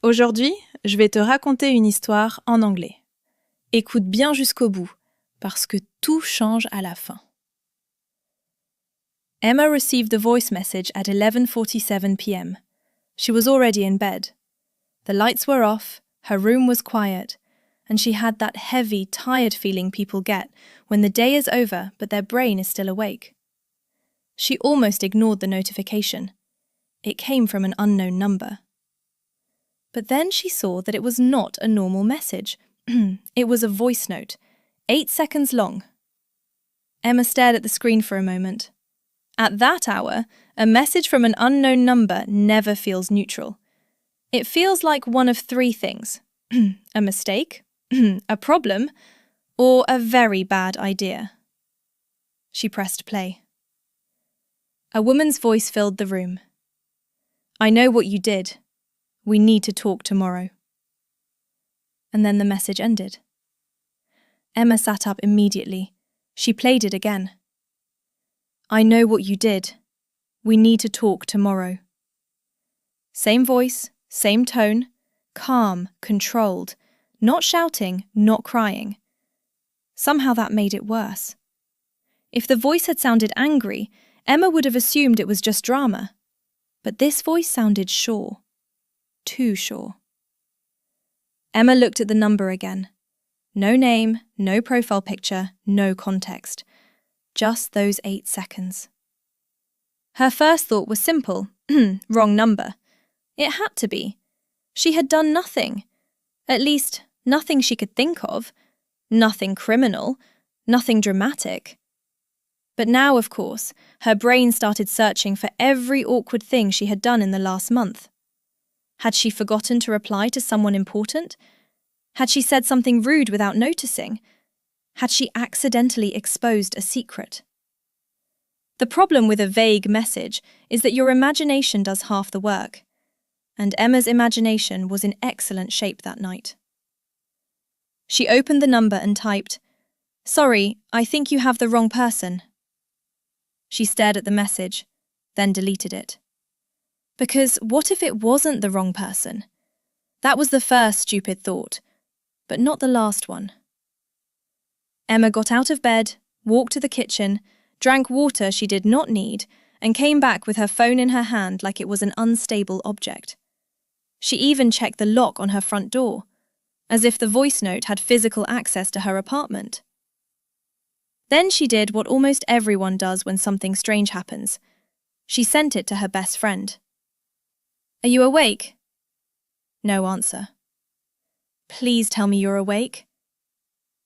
Aujourd'hui, je vais te raconter une histoire en anglais. Écoute bien jusqu'au bout, parce que tout change à la fin. Emma received the voice message at 11:47 p.m. She was already in bed. The lights were off, her room was quiet, and she had that heavy, tired feeling people get when the day is over but their brain is still awake. She almost ignored the notification. It came from an unknown number. But then she saw that it was not a normal message. It was a voice note, 8 seconds long. Emma stared at the screen for a moment. At that hour, a message from an unknown number never feels neutral. It feels like one of three things: a mistake, a problem, or a very bad idea. She pressed play. A woman's voice filled the room. "I know what you did. We need to talk tomorrow." And then the message ended. Emma sat up immediately. She played it again. "I know what you did. We need to talk tomorrow." Same voice, same tone, calm, controlled, not shouting, not crying. Somehow that made it worse. If the voice had sounded angry, Emma would have assumed it was just drama. But this voice sounded sure. Too sure. Emma looked at the number again. No name, no profile picture, no context. Just those 8 seconds. Her first thought was simple. Wrong number. It had to be. She had done nothing. At least, nothing she could think of. Nothing criminal. Nothing dramatic. But now, of course, her brain started searching for every awkward thing she had done in the last month. Had she forgotten to reply to someone important? Had she said something rude without noticing? Had she accidentally exposed a secret? The problem with a vague message is that your imagination does half the work. And Emma's imagination was in excellent shape that night. She opened the number and typed, "Sorry, I think you have the wrong person." She stared at the message, then deleted it. Because what if it wasn't the wrong person? That was the first stupid thought, but not the last one. Emma got out of bed, walked to the kitchen, drank water she did not need, and came back with her phone in her hand like it was an unstable object. She even checked the lock on her front door, as if the voice note had physical access to her apartment. Then she did what almost everyone does when something strange happens. She sent it to her best friend. "Are you awake?" No answer. "Please tell me you're awake."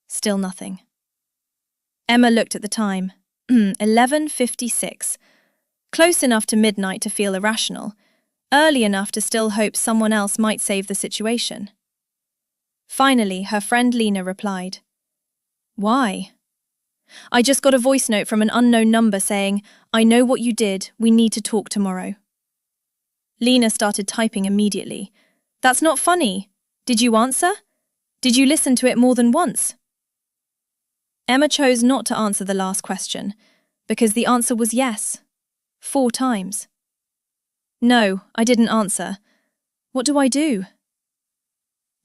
Still nothing. Emma looked at the time. 11:56. Close enough to midnight to feel irrational. Early enough to still hope someone else might save the situation. Finally, her friend Lena replied. "Why?" "I just got a voice note from an unknown number saying, 'I know what you did, we need to talk tomorrow.'" Lena started typing immediately. "That's not funny. Did you answer? Did you listen to it more than once?" Emma chose not to answer the last question, because the answer was yes. 4 times. "No, I didn't answer. What do I do?"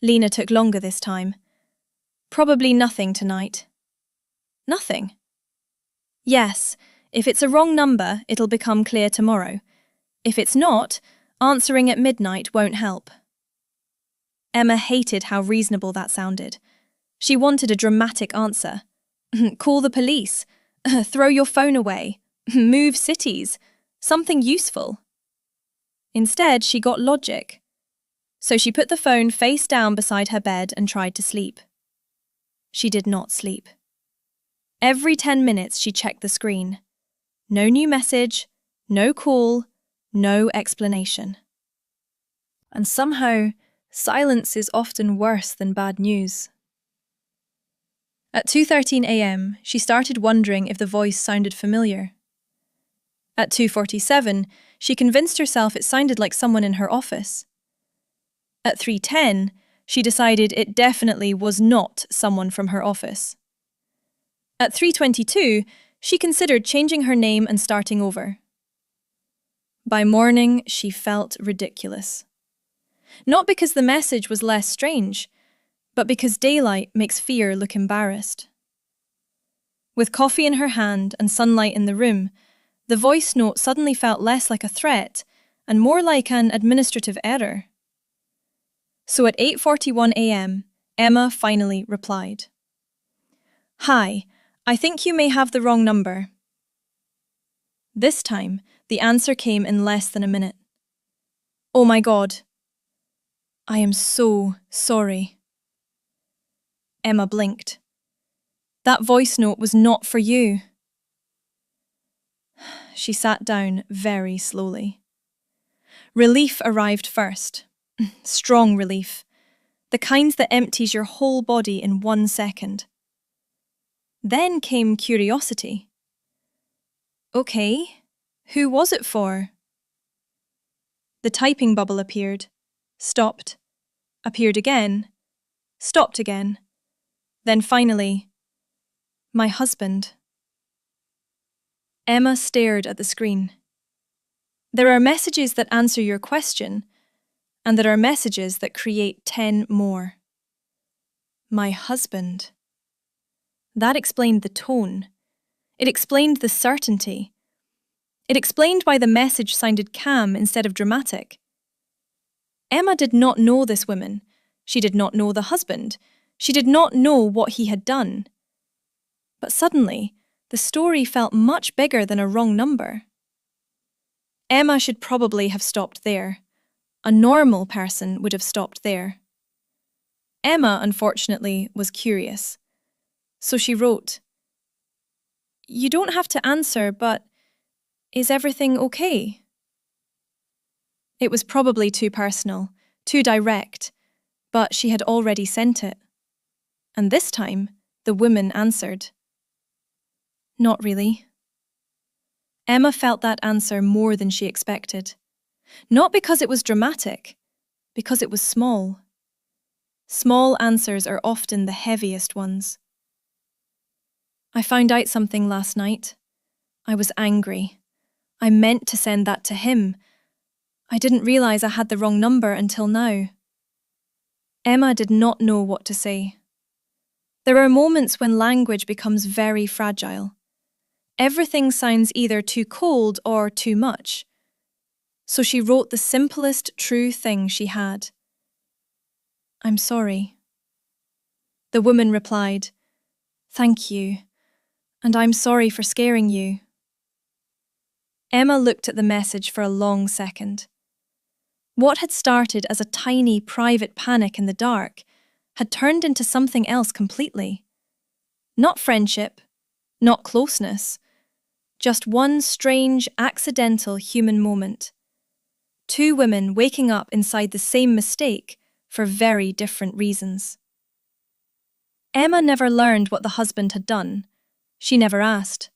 Lena took longer this time. "Probably nothing tonight." "Nothing?" "Yes, if it's a wrong number, it'll become clear tomorrow. If it's not, answering at midnight won't help." Emma hated how reasonable that sounded. She wanted a dramatic answer. Call the police. Throw your phone away. Move cities. Something useful. Instead, she got logic. So she put the phone face down beside her bed and tried to sleep. She did not sleep. Every 10 minutes she checked the screen. No new message, no call, no explanation. And somehow, silence is often worse than bad news. At 2:13 a.m., she started wondering if the voice sounded familiar. At 2:47, she convinced herself it sounded like someone in her office. At 3:10, she decided it definitely was not someone from her office. At 3:22, she considered changing her name and starting over. By morning, she felt ridiculous. Not because the message was less strange, but because daylight makes fear look embarrassed. With coffee in her hand and sunlight in the room, the voice note suddenly felt less like a threat and more like an administrative error. So at 8:41 a.m., Emma finally replied. "Hi, I think you may have the wrong number." This time, the answer came in less than a minute. "Oh my God. I am so sorry." Emma blinked. That voice note was not for you. She sat down very slowly. Relief arrived first. Strong relief. The kind that empties your whole body in 1 second. Then came curiosity. Okay, who was it for? The typing bubble appeared, stopped, appeared again, stopped again. Then finally, my husband. Emma stared at the screen. There are messages that answer your question, and there are messages that create 10 more. My husband. That explained the tone. It explained the certainty. It explained why the message sounded calm instead of dramatic. Emma did not know this woman. She did not know the husband. She did not know what he had done. But suddenly, the story felt much bigger than a wrong number. Emma should probably have stopped there. A normal person would have stopped there. Emma, unfortunately, was curious. So she wrote, "You don't have to answer, but is everything okay?" It was probably too personal, too direct, but she had already sent it. And this time, the woman answered. Not really. Emma felt that answer more than she expected. Not because it was dramatic, because it was small. Small answers are often the heaviest ones. I found out something last night. I was angry. I meant to send that to him. I didn't realise I had the wrong number until now. Emma did not know what to say. There are moments when language becomes very fragile. Everything sounds either too cold or too much. So she wrote the simplest true thing she had. I'm sorry. The woman replied, Thank you, and I'm sorry for scaring you. Emma looked at the message for a long second. What had started as a tiny private panic in the dark had turned into something else completely. Not friendship, not closeness, just one strange, accidental human moment. Two women waking up inside the same mistake for very different reasons. Emma never learned what the husband had done. She never asked.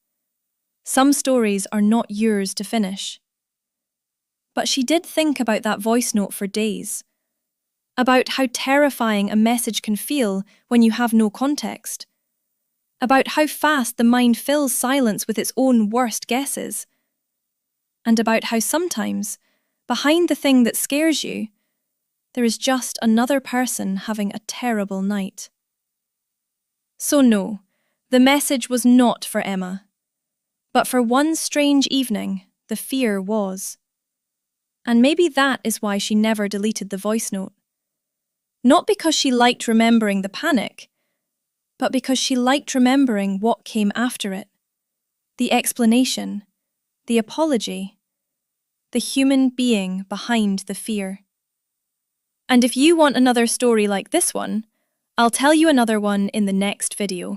Some stories are not yours to finish. But she did think about that voice note for days. About how terrifying a message can feel when you have no context. About how fast the mind fills silence with its own worst guesses. And about how sometimes, behind the thing that scares you, there is just another person having a terrible night. So no, the message was not for Emma. But for one strange evening, the fear was. And maybe that is why she never deleted the voice note. Not because she liked remembering the panic, but because she liked remembering what came after it. The explanation, the apology, the human being behind the fear. And if you want another story like this one, I'll tell you another one in the next video.